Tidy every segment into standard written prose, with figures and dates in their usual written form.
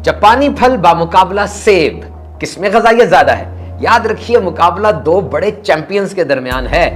जापानी फल बामुकाबला सेब, किसमें ग़िज़ाइयत ज्यादा है? याद रखिए, मुकाबला दो बड़े चैंपियंस के दरमियान है।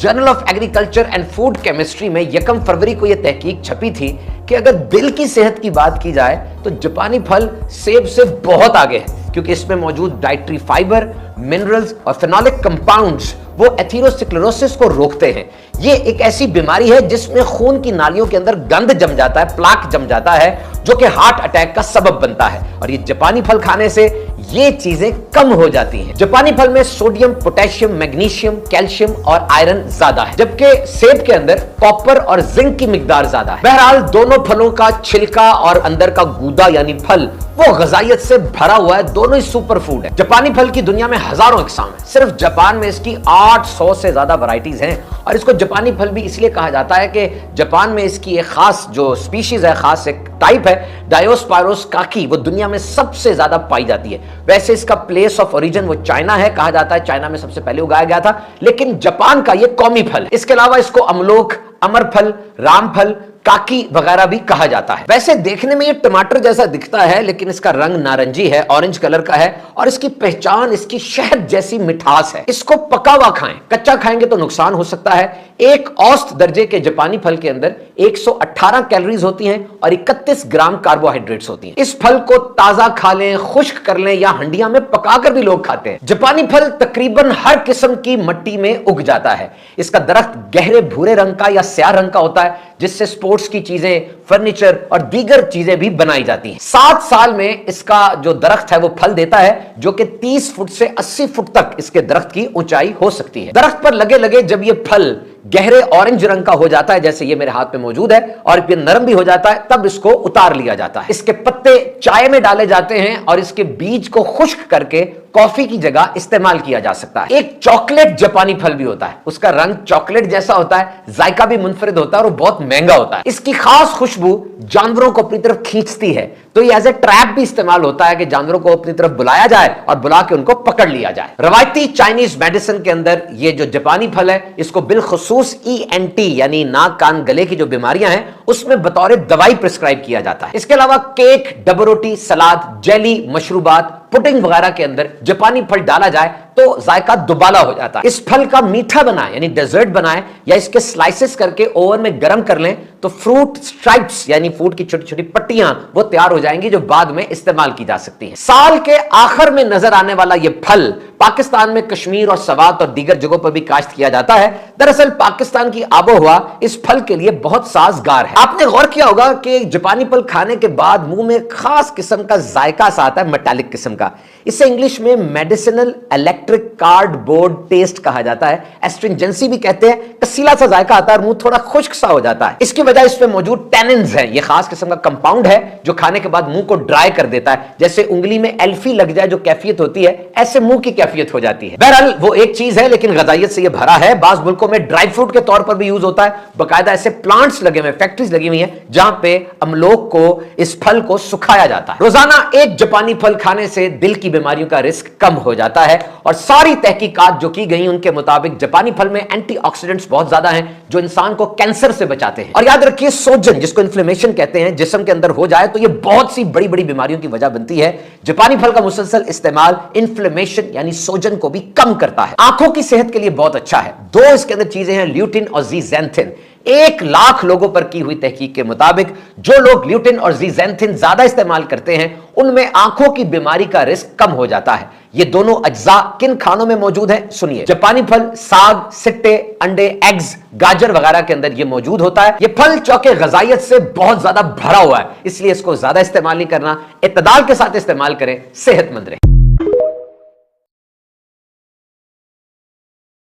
Journal of agriculture and food chemistry में 1 फरवरी को यह तहकीक छपी थी कि अगर दिल की सेहत की बात की जाए तो जापानी फल सेब से बहुत आगे है, क्योंकि इसमें मौजूद डाइटरी फाइबर, मिनरल्स और फेनोलिक कंपाउंड्स वो एथेरोस्क्लेरोसिस को रोकते हैं। ये एक ऐसी बीमारी है जिसमें खून की नालियों के अंदर गंद जम जाता है, प्लाक जम जाता है, जो कि हार्ट अटैक का सबब बनता है। और ये जापानी फल खाने से ये चीजें कम हो जाती हैं। जापानी फल में सोडियम, पोटेशियम, मैग्नीशियम, कैल्शियम और आयरन ज्यादा है, जबकि सेब के अंदर कॉपर और जिंक की मिकदार ज्यादा है। बहरहाल दोनों फलों का छिलका और अंदर का गूदा यानी फल वो ग़िज़ाइयत से भरा हुआ है, दोनों ही सुपर फूड है। जापानी फल की दुनिया में हजारों इकसाम है, सिर्फ जापान में इसकी 800 से ज्यादा वैरायटीज हैं। और इसको जापानी फल भी इसलिए कहा जाता है कि जापान में इसकी एक खास जो स्पीशीज है, खास एक टाइप है डायोस्पायरोस काकी, वो दुनिया में सबसे ज्यादा पाई जाती है। वैसे इसका प्लेस ऑफ ओरिजिन वो चाइना है, कहा जाता है चाइना में सबसे पहले उगाया गया था, लेकिन जापान का ये कौमी फल है। इसके अलावा इसको अमलोक, अमरफल, रामफल, काकी वगैरह भी कहा जाता है। वैसे देखने में ये टमाटर जैसा दिखता है, लेकिन इसका रंग नारंगी है, ऑरेंज कलर का है, और इसकी पहचान इसकी शहद जैसी मिठास है। इसको पका हुआ खाएं, कच्चा खाएंगे तो नुकसान हो सकता है। एक औसत दर्जे के जापानी फल के अंदर 118 कैलोरीज होती हैं और 31 ग्राम कार्बोहाइड्रेट्स होती हैं। इस फल को ताजा खा लें, खुश्क कर लें या हंडिया में पकाकर भी लोग खाते हैं। जापानी फल तकरीबन हर किस्म की मिट्टी में उग जाता है। इसका दरख्त गहरे भूरे रंग का या स्याह रंग का होता है, जिससे स्पोर्ट्स की चीजें, फर्नीचर और दीगर चीजें भी बनाई जाती हैं। 7 साल में इसका जो दरख्त है वो फल देता है, जो कि 30 फुट से 80 फुट तक इसके दरख्त की ऊंचाई हो सकती है। दरख्त पर लगे लगे जब ये फल गहरे ऑरेंज रंग का हो जाता है, जैसे ये मेरे हाथ में मौजूद है, और ये नरम भी हो जाता है, तब इसको उतार लिया जाता है। इसके पत्ते चाय में डाले जाते हैं और इसके बीज को खुश्क करके कॉफी की जगह इस्तेमाल किया जा सकता है। एक चॉकलेट जापानी फल भी होता है, उसका रंग चॉकलेट जैसा होता है, जायका भी मुनफरिद होता है और वो बहुत महंगा होता है। इसकी खास खुशबू जानवरों को अपनी तरफ खींचती है, तो ये एज ए ट्रैप भी इस्तेमाल होता है कि जानवरों को अपनी तरफ बुलाया जाए और बुला के उनको पकड़ लिया जाए। रवायती चाइनीज मेडिसिन के अंदर ये जो जापानी फल है, इसको बिलखुसूस ENT यानी नाक कान गले की जो बीमारियां हैं उसमें बतौर दवाई प्रिस्क्राइब किया जाता है। इसके अलावा केक, डबल रोटी, सलाद, जेली, मशरूबात, पुडिंग वगैरह के अंदर जापानी फल डाला जाए तो जायका दुबाला हो जाता है। इस फल का मीठा बनाए यानी डेजर्ट बनाए या इसके स्लाइसेस करके ओवन में गर्म कर लें तो फ्रूट स्ट्राइप्स यानी फ्रूट की छोटी छोटी पट्टियां वो तैयार हो जाएंगी, जो बाद में इस्तेमाल की जा सकती हैं। साल के आखिर में नजर आने वाला यह फल पाकिस्तान में कश्मीर और सवात और दीगर जगहों पर भी काश्त किया जाता है। दरअसल पाकिस्तान की आबोहवा इस फल के लिए बहुत साजगार है। आपने गौर किया होगा कि जापानी फल खाने के बाद मुंह में खास किस्म का जायका सा आता है, मेटालिक किस्म का। इसे इंग्लिश में मेडिसिनल इलेक्ट्रिक कार्डबोर्ड टेस्ट कहा जाता है, एस्ट्रिंजेंसी भी कहते हैं। कसीला सा जायका आता है और मुंह थोड़ा खुश्क सा हो जाता है। इसकी वजह इसमें मौजूद टैनिन्स है। यह खास किस्म का कंपाउंड है जो खाने के बाद मुंह को ड्राई कर देता है। जैसे उंगली में एल्फी लग जाए जो कैफियत होती है, ऐसे मुंह की कैफियत हो जाती है। बहरहाल वो एक चीज है, लेकिन ग़िज़ाइयत से यह भरा है। बाज़ मुल्कों में ड्राई फ्रूट के तौर पर भी यूज होता है। बाकायदा ऐसे प्लांट्स लगे हुए, फैक्ट्रीज लगी हुई हैं जहां पे अमलोक को, इस फल को सुखाया जाता है। रोजाना एक जापानी फल खाने से दिल की बीमारियों का रिस्क कम हो जाता है। और सारी तहकीकात जो की गई उनके मुताबिक जापानी फल में एंटीऑक्सीडेंट्स बहुत ज्यादा हैं जो इंसान को कैंसर से बचाते हैं। और याद रखिए, सोजन जिसको इन्फ्लेमेशन कहते हैं जिस्म के अंदर हो जाए तो यह बहुत सी बड़ी बड़ी बीमारियों की वजह बनती है। जापानी फल का मुसलसल इस्तेमाल इन्फ्लेमेशन यानी सोजन को भी कम करता है। आंखों की सेहत के लिए बहुत अच्छा है। 2 इसके अंदर चीजें हैं, ल्यूटिन और ज़ीज़ैंथिन। 1 लाख लोगों पर की हुई तहकीक के मुताबिक जो लोग ल्यूटिन और ज़ीज़ैंथिन ज्यादा इस्तेमाल करते हैं उनमें आंखों की बीमारी का रिस्क कम हो जाता है। ये दोनों अज्जा किन खानों में मौजूद हैं, सुनिए। जापानी फल साग, सिट्टे, अंडे, एग्स, गाजर वगैरह के अंदर ये मौजूद होता है। ये फल चौके ग़िज़ाइयत से बहुत ज्यादा भरा हुआ है, इसलिए इसको ज्यादा इस्तेमाल नहीं करना, इत्तदाल के साथ इस्तेमाल करें, सेहतमंद रहें।